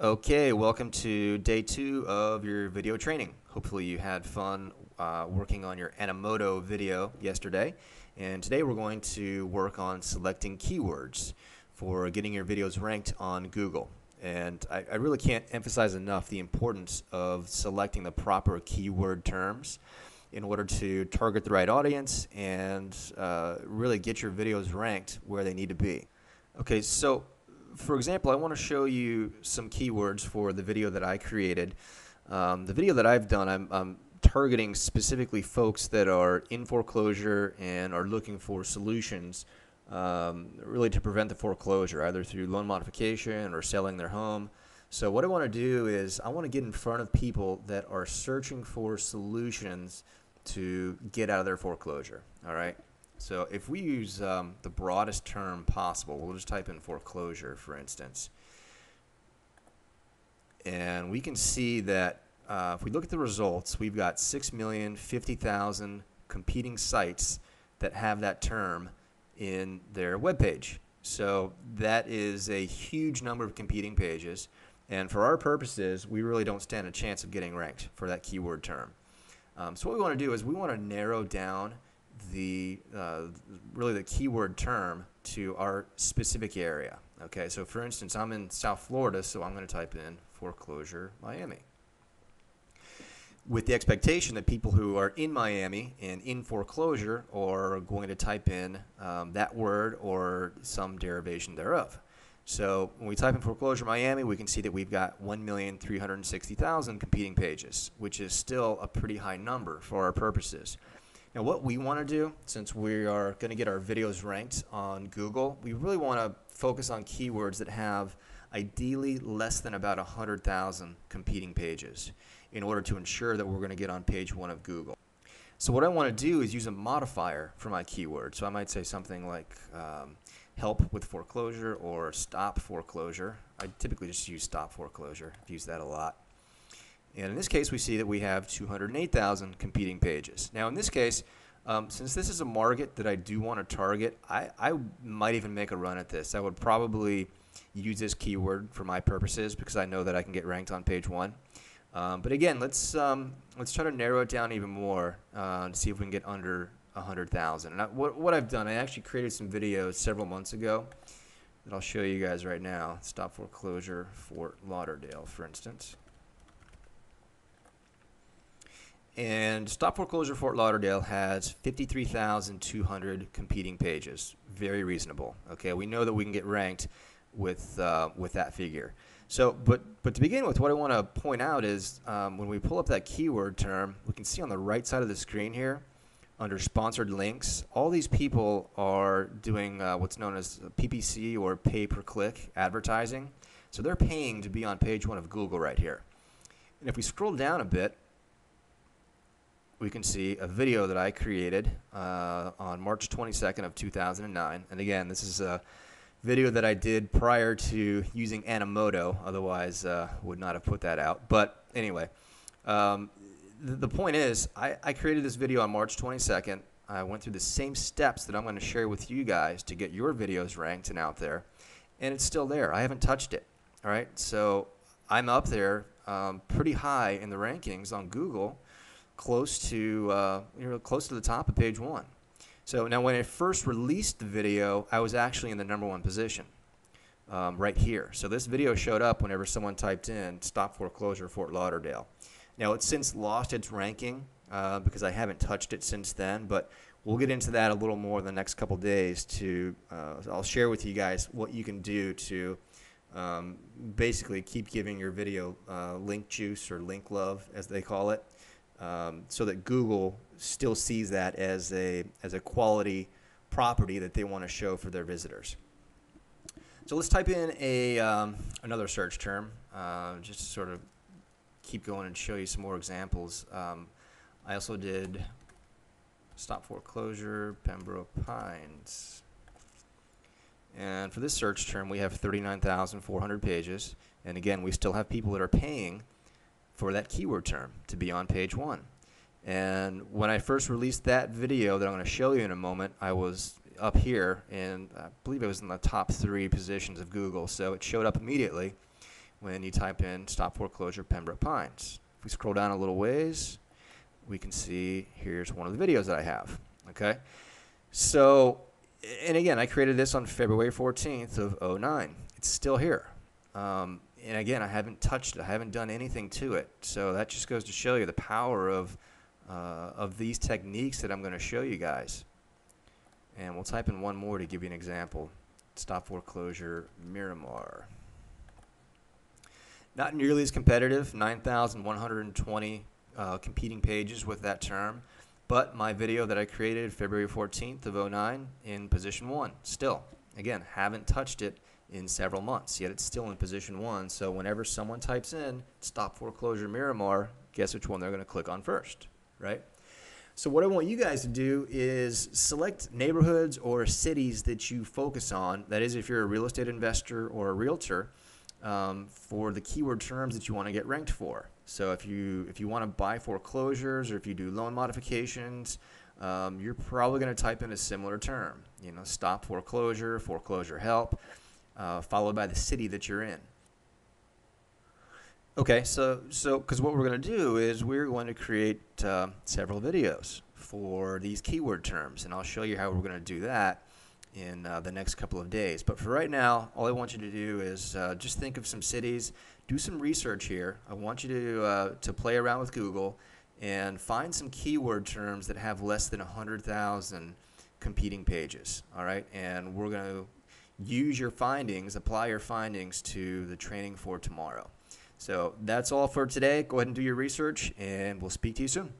Okay, welcome to day 2 of your video training. Hopefully you had fun working on your Animoto video yesterday. And today we're going to work on selecting keywords for getting your videos ranked on Google. And I really can't emphasize enough the importance of selecting the proper keyword terms in order to target the right audience and really get your videos ranked where they need to be. Okay, so for example, I want to show you some keywords for the video that I created. The video that I've done, I'm targeting specifically folks that are in foreclosure and are looking for solutions really to prevent the foreclosure, either through loan modification or selling their home. So what I want to do is I want to get in front of people that are searching for solutions to get out of their foreclosure. All right. So if we use the broadest term possible, we'll just type in foreclosure, for instance. And we can see that if we look at the results, we've got 6,050,000 competing sites that have that term in their web page. So that is a huge number of competing pages. And for our purposes, we really don't stand a chance of getting ranked for that keyword term. So what we want to do is we want to narrow down really the keyword term to our specific area. Okay, so for instance, I'm in South Florida, so I'm going to type in foreclosure Miami, with the expectation that people who are in Miami and in foreclosure are going to type in that word or some derivation thereof. So when we type in foreclosure Miami, we can see that we've got 1,360,000 competing pages, which is still a pretty high number for our purposes. Now what we want to do, since we are going to get our videos ranked on Google, we really want to focus on keywords that have ideally less than about 100,000 competing pages in order to ensure that we're going to get on page 1 of Google. So what I want to do is use a modifier for my keyword. So I might say something like help with foreclosure or stop foreclosure. I typically just use stop foreclosure. I've used that a lot. And in this case, we see that we have 208,000 competing pages. Now, in this case, since this is a market that I do want to target, I might even make a run at this. I would probably use this keyword for my purposes because I know that I can get ranked on page 1. But again, let's try to narrow it down even more and see if we can get under 100,000. And what I've done, I actually created some videos several months ago that I'll show you guys right now. Stop foreclosure Fort Lauderdale, for instance. And Stop Foreclosure Fort Lauderdale has 53,200 competing pages. Very reasonable. Okay, we know that we can get ranked with that figure. So, but to begin with, what I want to point out is when we pull up that keyword term, we can see on the right side of the screen here, under sponsored links, all these people are doing what's known as PPC or pay-per-click advertising. So they're paying to be on page 1 of Google right here. And if we scroll down a bit, we can see a video that I created on March 22nd of 2009. And again, this is a video that I did prior to using Animoto, otherwise would not have put that out. But anyway, the point is, I created this video on March 22nd. I went through the same steps that I'm going to share with you guys to get your videos ranked and out there, and it's still there. I haven't touched it. All right, so I'm up there pretty high in the rankings on Google, close to the top of page 1. So now when I first released the video, I was actually in the #1 position right here. So this video showed up whenever someone typed in Stop Foreclosure Fort Lauderdale. Now it's since lost its ranking because I haven't touched it since then, but we'll get into that a little more in the next couple days. I'll share with you guys what you can do to basically keep giving your video link juice or link love, as they call it. So that Google still sees that as a quality property that they want to show for their visitors. So let's type in another search term just to sort of keep going and show you some more examples. I also did Stop Foreclosure Pembroke Pines. And for this search term, we have 39,400 pages. And again, we still have people that are paying for that keyword term to be on page 1. And when I first released that video that I'm going to show you in a moment, I was up here, and I believe it was in the top 3 positions of Google, so it showed up immediately. when you type in stop foreclosure Pembroke Pines. If we scroll down a little ways, we can see here's one of the videos that I have. Okay, so, and again, I created this on February 14th of 09. It's still here. And again, I haven't touched it. I haven't done anything to it. So that just goes to show you the power of these techniques that I'm going to show you guys. And we'll type in one more to give you an example. Stop foreclosure Miramar. Not nearly as competitive, 9,120 competing pages with that term. But my video that I created February 14th of 09 in position 1, still. Again, haven't touched it in several months, yet it's still in position 1. So whenever someone types in stop foreclosure Miramar, guess which one they're going to click on first, right? So what I want you guys to do is select neighborhoods or cities that you focus on. That is, if you're a real estate investor or a realtor, for the keyword terms that you want to get ranked for. So if you want to buy foreclosures, or if you do loan modifications, you're probably going to type in a similar term. You know, stop foreclosure, foreclosure help, followed by the city that you're in. Okay, so because what we're going to do is we're going to create several videos for these keyword terms, and I'll show you how we're going to do that in the next couple of days. But for right now, all I want you to do is just think of some cities, do some research here. I want you to play around with Google and find some keyword terms that have less than 100,000 competing pages. All right, and we're going to use your findings, apply your findings to the training for tomorrow. So that's all for today. Go ahead and do your research, and we'll speak to you soon.